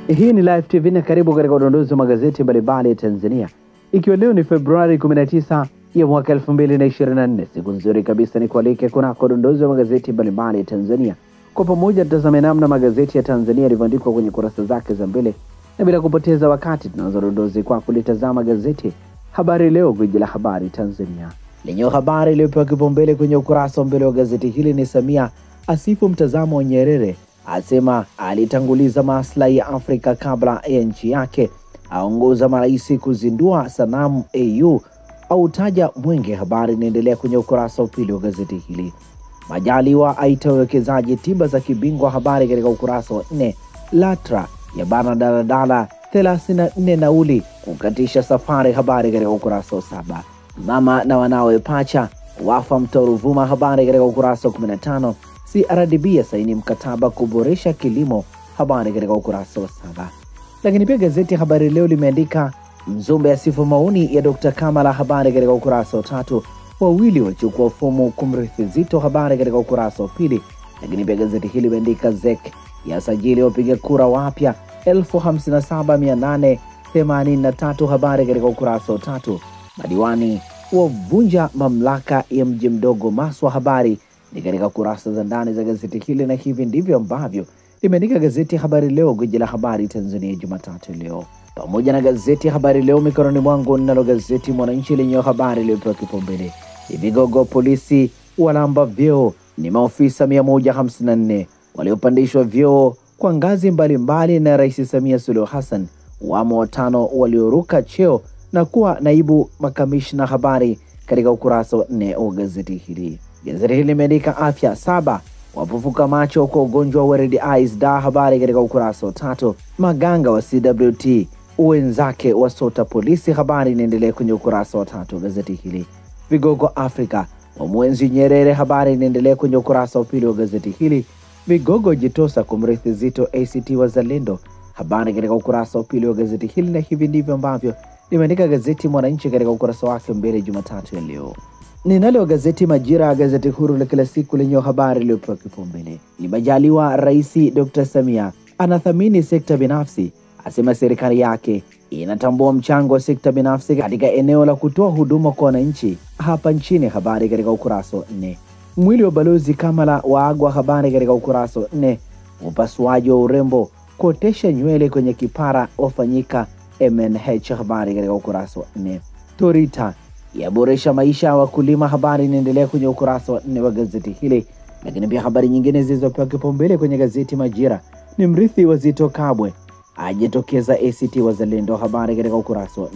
Hii ni Live TV na karibu katika udondozi wa magazeti mbalimbali ya Tanzania. Ikiwa leo ni Februari 19 ya mwaka 2024, siku nzuri kabisa ni kualike kunako udondozi wa magazeti mbalimbali ya Tanzania. Kwa pamoja tutazame namna magazeti ya Tanzania yalivyoandikwa kwenye kurasa zake za mbele, na bila kupoteza wakati tunaanza udondozi kwa kulitazama gazeti Habari Leo, gwiji la habari Tanzania. Lenye habari iliyopewa kipaumbele kwenye ukurasa wa mbele wa gazeti hili ni Samia asifu mtazamo wa Nyerere, asema alitanguliza maslahi ya Afrika kabla ya nchi yake, aongoza marais kuzindua sanamu AU, au taja Mwenge. Habari inaendelea kwenye ukurasa wa pili wa gazeti hili. Majaliwa aita uwekezaji tiba za kibingwa, habari katika ukurasa wa 4. LATRA ya bana daladala 34 nauli kukatisha safari, habari katika ukurasa wa 7. Mama na wanawe pacha wafa mto Ruvuma, habari katika ukurasa wa 15. CRDB ya saini mkataba kuboresha kilimo, habari katika ukurasa wa 7. Lakini pia gazeti Habari Leo limeandika Mzumbe asifu maoni ya Dr. Kamala, habari katika ukurasa wa 3. Wawili wachukua fomu kumrithi Zito, habari katika ukurasa wa 2. Lakini pia gazeti hili limeandika ZEC ya sajili wapiga kura wapya 57,883, habari katika ukurasa wa 3. Madiwani wavunja mamlaka ya mji mdogo Maswa, habari ni katika kurasa za ndani za gazeti hili, na hivi ndivyo ambavyo limeandika gazeti Habari Leo, gwiji la habari Tanzania, Jumatatu leo. Pamoja na gazeti Habari Leo mikononi mwangu, ninalo gazeti Mwananchi lenye habari iliyopewa kipaumbele ni vigogo polisi walamba vyeo, ni maofisa 154 waliopandishwa vyeo kwa ngazi mbalimbali na Rais Samia Suluhu Hassan, wamo 5 walioruka cheo na kuwa naibu makamishna, habari katika ukurasa wa 4 wa gazeti hili. Gazeti hili limeandika afya 7 wapofuka macho kwa ugonjwa wa red eyes da, habari katika ukurasa wa 3. Maganga wa CWT wenzake wasota polisi, habari inaendelea kwenye ukurasa wa 3 wa gazeti hili. Vigogo Afrika wa mwenzi Nyerere, habari inaendelea kwenye ukurasa wa 2 wa gazeti hili. Vigogo jitosa kumrithi Zito ACT Wazalendo, habari katika ukurasa wa 2 wa gazeti hili, na hivi ndivyo ambavyo limeandika gazeti Mwananchi katika ukurasa wake mbele Jumatatu ya leo. Ninalo gazeti Majira, gazeti huru la kila siku lenye habari iliyopewa kipaumbele ni Majaliwa, Rais Dr. Samia anathamini sekta binafsi, asema serikali yake inatambua mchango wa sekta binafsi katika eneo la kutoa huduma kwa wananchi hapa nchini, habari katika ukurasa wa 4. Mwili wa Balozi Kamala waagwa, habari katika ukurasa wa 4. Upasuaji wa urembo kuotesha nywele kwenye kipara wafanyika MNH, habari katika ukurasa wa 4. Torita yaboresha maisha ya wakulima, habari inaendelea kwenye ukurasa wa 4 wa gazeti hili. Lakini pia habari nyingine zilizopewa kipaumbele kwenye gazeti Majira ni mrithi wa Zito Kabwe ajitokeza ACT Wazalendo, habari katika ukurasa wa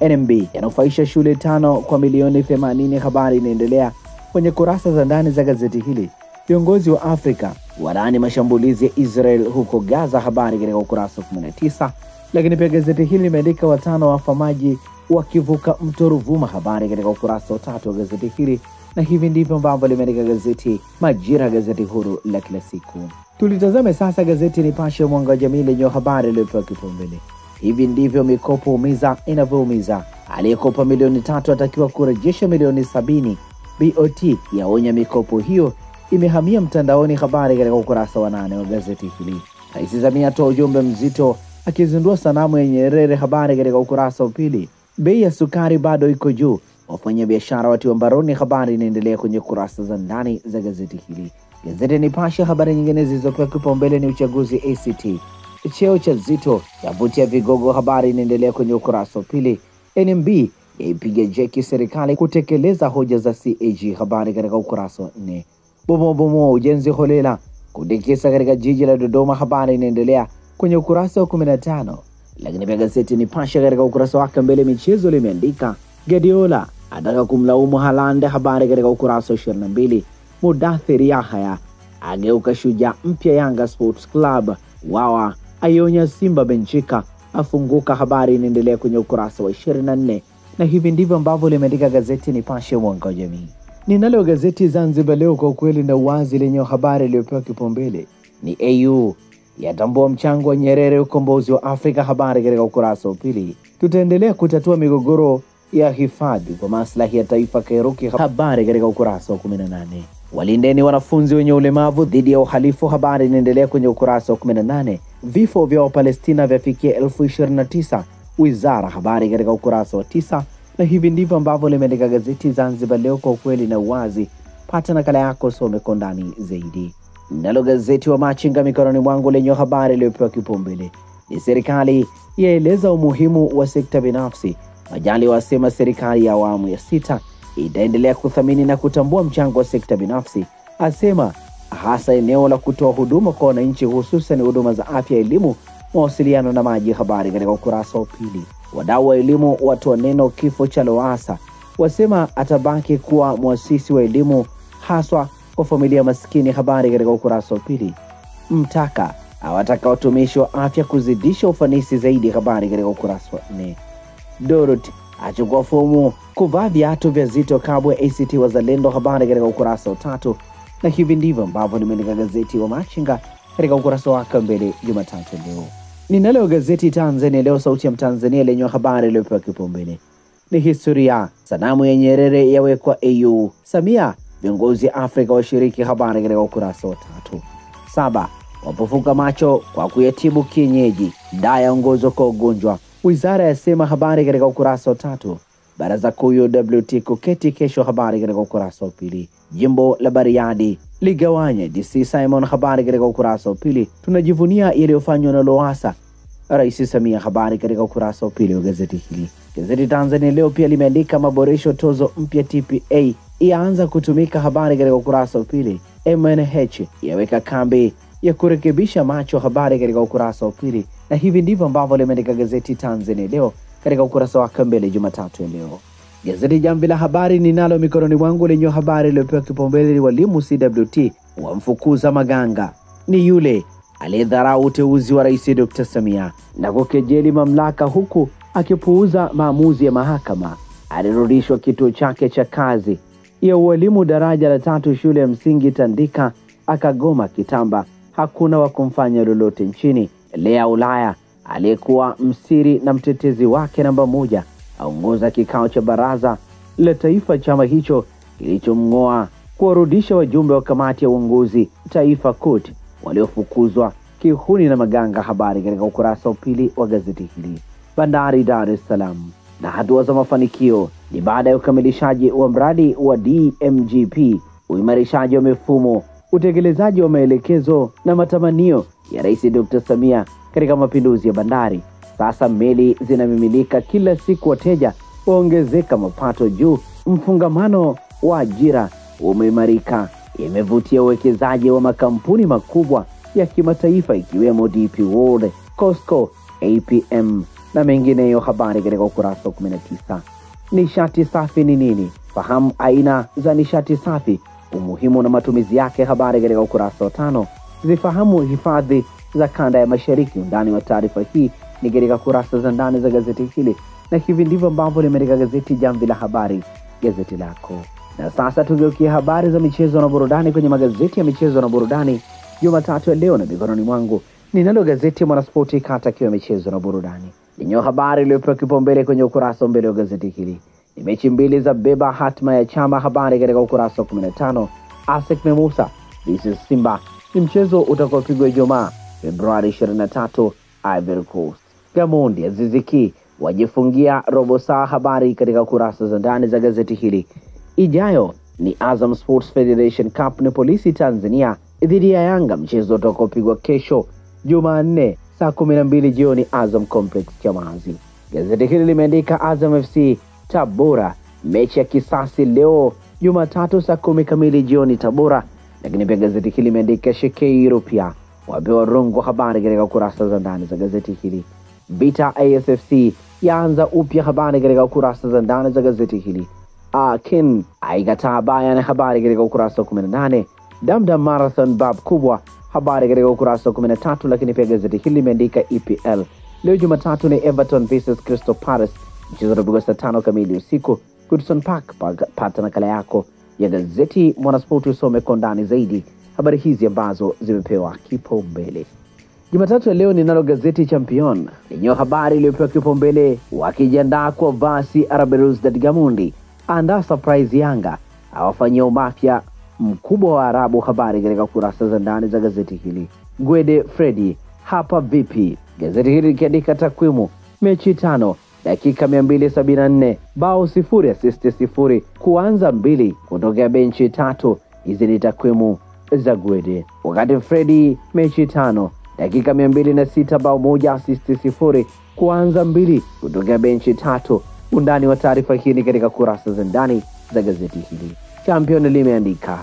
4. NMB yanufaisha shule 5 kwa milioni 80, habari inaendelea kwenye kurasa za ndani za gazeti hili. Viongozi wa Afrika walaani mashambulizi ya Israel huko Gaza, habari katika ukurasa wa 19. Lakini pia gazeti hili limeandika 5 wafa maji wakivuka mto Ruvuma, habari katika ukurasa wa 3 wa gazeti hili, na hivi ndivyo ambavyo limeandika gazeti Majira, gazeti huru la kila siku. Tulitazame sasa gazeti Nipashe Mwanga wa Jamii lenye habari iliyopewa kipaumbele. Hivi ndivyo mikopo umiza inavyoumiza, aliyekopa milioni 3 atakiwa kurejesha milioni 70. BOT yaonya mikopo hiyo imehamia mtandaoni, habari katika ukurasa wa 8 wa gazeti hili. Rais Samia atoa ujumbe mzito akizindua sanamu ya Nyerere, habari katika ukurasa wa 2. Bei ya sukari bado iko juu, wafanya biashara watiwa mbaroni, habari inaendelea kwenye kurasa za ndani za gazeti hili. Gazeti Nipashe habari nyingine zilizopewa kipaumbele ni uchaguzi ACT, cheo cha Zito yavutia vigogo, habari inaendelea kwenye ukurasa wa 2. NMB yaipiga jeki serikali kutekeleza hoja za CAG, habari katika ukurasa wa 4. Bomobomo ujenzi holela kudekesa katika jiji la Dodoma, habari inaendelea kwenye ukurasa wa 15. Lakini pia gazeti Nipashe katika ukurasa wake mbele michezo limeandika Guardiola ataka kumlaumu Haaland, habari katika ukurasa wa 22. Mudathir Yahya ageuka shujaa mpya Yanga Sports Club, wawa aionya Simba Benchika afunguka, habari inaendelea kwenye ukurasa wa 24. Na hivi ndivyo ambavyo limeandika gazeti Nipashe Mwanga wa Jamii. Ninalo gazeti Zanzibar Leo, kwa ukweli na uwazi, lenye habari iliyopewa kipaumbele ni AU yatambua mchango wa Nyerere ukombozi wa Afrika, habari katika ukurasa wa 2. Tutaendelea kutatua migogoro ya hifadhi kwa maslahi ya taifa Kairuki, habari katika ukurasa wa 18. Walindeni wanafunzi wenye ulemavu dhidi ya uhalifu, habari inaendelea kwenye ukurasa wa 18. vifo vya Wapalestina vyafikia 29,000, wizara habari katika ukurasa wa 9. Na hivi ndivyo ambavyo limeandika gazeti Zanzibar Leo, kwa ukweli na uwazi. Pata nakala yako, some kwa ndani zaidi. Nalo gazeti wa Machinga mikononi mwangu lenye habari iliyopewa kipaumbele ni serikali yaeleza umuhimu wa sekta binafsi. Majaliwa wasema serikali ya awamu ya 6 itaendelea kuthamini na kutambua mchango wa sekta binafsi, asema hasa eneo la kutoa huduma kwa wananchi, hususan huduma za afya, elimu, mawasiliano na maji. Habari katika ukurasa wa 2. Wadau wa elimu watoa neno kifo cha Lowassa, wasema atabaki kuwa muasisi wa elimu haswa kwa familia maskini. Habari katika ukurasa wa 2. Mtaka awataka watumishi wa afya kuzidisha ufanisi zaidi. Habari katika ukurasa wa 4. Dorothy achukua fomu kuvaa viatu vya Zitto Kabwe ACT Wazalendo. Habari katika ukurasa wa 3. Na hivi ndivyo ambavyo limeandika gazeti wa Machinga katika ukurasa wake mbele Jumatatu leo. Ninalo gazeti Tanzania Leo, sauti ya Mtanzania, lenye habari iliyopewa kipaumbele ni historia, sanamu ya Nyerere yawekwa AU, Samia, viongozi Afrika washiriki. Habari katika ukurasa wa 3. 7. Wapofuka macho kwa kuyatibu kienyeji, daya ongozo kwa ugonjwa, wizara yasema. Habari katika ukurasa wa 3. Baraza kuu UWT kuketi kesho. Habari katika ukurasa wa 2. Jimbo la Bariadi ligawanya DC Simon. Habari katika ukurasa wa 2. Tunajivunia yaliyofanywa na Lowassa, Rais Samia. Habari katika ukurasa wa 2 wa gazeti hili. Gazeti Tanzania Leo pia limeandika maboresho tozo mpya TPA yaanza kutumika. Habari katika ukurasa wa 2. MNH yaweka kambi ya kurekebisha macho. Habari katika ukurasa wa 2. Na hivi ndivyo ambavyo limeandika gazeti Tanzania Leo katika ukurasa wake mbele Jumatatu ya leo. Gazeti Jamvi la Habari ninalo mikononi mwangu lenye habari iliyopewa kipaumbele ni walimu CWT wamfukuza Maganga. Ni yule aliyedharau uteuzi wa Rais Dr. Samia na kukejeli mamlaka huku akipuuza maamuzi ya mahakama. Alirudishwa kituo chake cha kazi ya ualimu daraja la 3 shule ya msingi Tandika, akagoma kitamba. Hakuna wa kumfanya lolote nchini. Lea Ulaya aliyekuwa msiri na mtetezi wake namba 1 aongoza kikao cha baraza la taifa chama hicho kilichomngoa kuwarudisha wajumbe wa kamati ya uongozi taifa COT waliofukuzwa kihuni na Maganga. Habari katika ukurasa wa 2 wa gazeti hili. Bandari Dar es Salaam na hatua za mafanikio ni baada ya ukamilishaji wa mradi wa DMGP, uimarishaji wa mifumo, utekelezaji wa maelekezo na matamanio ya Rais Dr. Samia katika mapinduzi ya bandari. Sasa meli zinamimilika kila siku, wateja waongezeka, mapato juu, mfungamano wa ajira umeimarika. Imevutia uwekezaji wa makampuni makubwa ya kimataifa ikiwemo DP World, Costco, APM na mengineyo. Habari katika ukurasa wa 19. Nishati safi ni nini? Fahamu aina za nishati safi, umuhimu na matumizi yake. Habari katika ukurasa wa 5. Zifahamu hifadhi za kanda ya Mashariki. Undani wa taarifa hii ni katika kurasa za ndani za gazeti hili. Na hivi ndivyo ambavyo limeandika gazeti Jamvi la Habari, gazeti lako. Na sasa tugeukie habari za michezo na burudani kwenye magazeti ya michezo na burudani Jumatatu ya leo. Na mikononi mwangu ninalo gazeti ya Mwanaspoti kata kiwa michezo na burudani, lenye habari iliyopewa kipaumbele kwenye ukurasa wa mbele wa gazeti hili ni mechi mbili za beba hatma ya chama. Habari katika ukurasa wa 15. ASEC Memusa vs Simba ni mchezo utakaopigwa Ijumaa Februari 23 Ivory Coast. Gamondi Aziziki wajifungia robo saa. Habari katika kurasa za ndani za gazeti hili. Ijayo ni Azam Sports Federation Cup ni Polisi Tanzania dhidi ya Yanga, mchezo utakaopigwa kesho Jumanne saa 12 jioni Azam Complex Chamazi. Gazeti hili limeandika Azam FC Tabora, mechi ya kisasi leo Jumatatu saa 10 kamili jioni Tabora. Lakini pia gazeti hili limeandika Shekeiro pia wapewa rungu. Habari katika kurasa za ndani za gazeti hili. Vita ASFC yaanza upya. Habari katika kurasa za ndani za gazeti hili. Ken aikataa Bayern. Habari katika ukurasa wa 18. Damdam Marathon bab kubwa. Habari katika ukurasa wa 13. Lakini pia gazeti hili limeandika EPL leo Jumatatu ni Everton vs Crystal Palace, mchezo utapigwa saa 5 kamili usiku Goodson Park. Pata nakala yako ya gazeti Mwanaspoti usome kwa ndani zaidi habari hizi ambazo zimepewa kipaumbele. Jumatatu ya leo ninalo gazeti Champion lenye habari iliyopewa kipaumbele, wakijiandaa kwa vasi Araberuz Gamondi anda surprise Yanga awafanyia umafia mkubwa wa Arabu. Habari katika kurasa za ndani za gazeti hili. Gwede Freddy hapa vipi? Gazeti hili likiandika takwimu, mechi 5, dakika 274, bao 0, assist 0, kuanza 2 kutokea benchi 3. Hizi ni takwimu za Gwede. Wakati Freddy mechi 5, dakika 206, bao 1, assist 0, kuanza 2 kutokea benchi 3. Undani wa taarifa hii ni katika kurasa za ndani za gazeti hili. Champion limeandika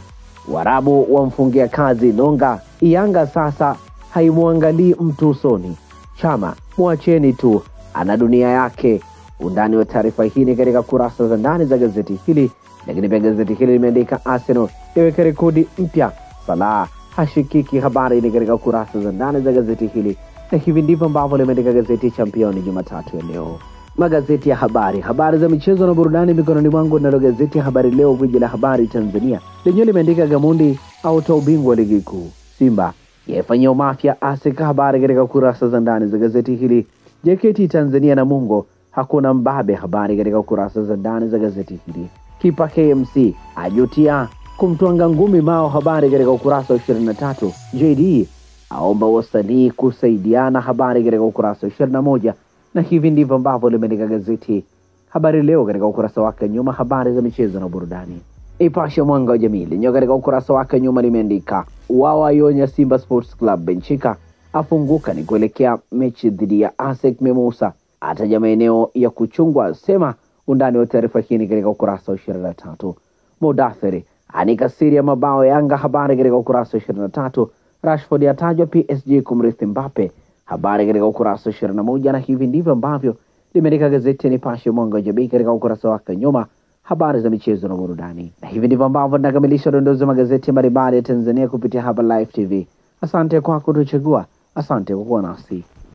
Warabu wamfungia kazi Nonga, Yanga sasa haimuangalii mtu usoni, Chama muacheni tu, ana dunia yake. Undani wa taarifa hii ni katika kurasa za ndani za gazeti hili. Lakini pia gazeti hili limeandika Arsenal yaweka rekodi mpya, Salah hashikiki. Habari ni katika kurasa za ndani za gazeti hili, na hivi ndivyo ambavyo limeandika gazeti Champion Jumatatu ya leo. Magazeti ya habari za michezo na burudani mikononi mwangu. Nalo gazeti ya Habari Leo, gwiji la habari Tanzania, lenyewe limeandika Gamondi autoa ubingwa ligi kuu, Simba yafanyia mafia Aseka. Habari katika kurasa za ndani za gazeti hili. JKT Tanzania na Mungo hakuna mbabe. Habari katika kurasa za ndani za gazeti hili. Kipa KMC ajutia kumtwanga ngumi Mao. Habari katika ukurasa wa 23. JD aomba wasanii kusaidiana. Habari katika ukurasa wa 21. Na hivi ndivyo ambavyo limeandika gazeti Habari Leo katika ukurasa wake nyuma. Habari za michezo na burudani. Ipashe Mwanga wa Jamii lenyewe katika ukurasa wake nyuma limeandika Wawa aionya Simba Sports Club, Benchika afunguka ni kuelekea mechi dhidi ya ASEC. Memusa ataja maeneo ya kuchungwa, sema. Undani wa taarifa hii katika ukurasa wa 23. Mudathiri anika siri ya mabao Yanga. Habari katika ukurasa wa 23. Rashford atajwa PSG kumrithi Mbappe. Habari katika ukurasa wa 21. Na hivi ndivyo ambavyo limeandika gazeti Nipashe Mwanga wa Jamii katika ukurasa wake nyuma. Habari za michezo na burudani. Na hivi ndivyo ambavyo tunakamilisha dondozo magazeti mbalimbali ya Tanzania kupitia hapa Live TV. Asante kwa kutuchagua. Asante kwa kuwa nasi.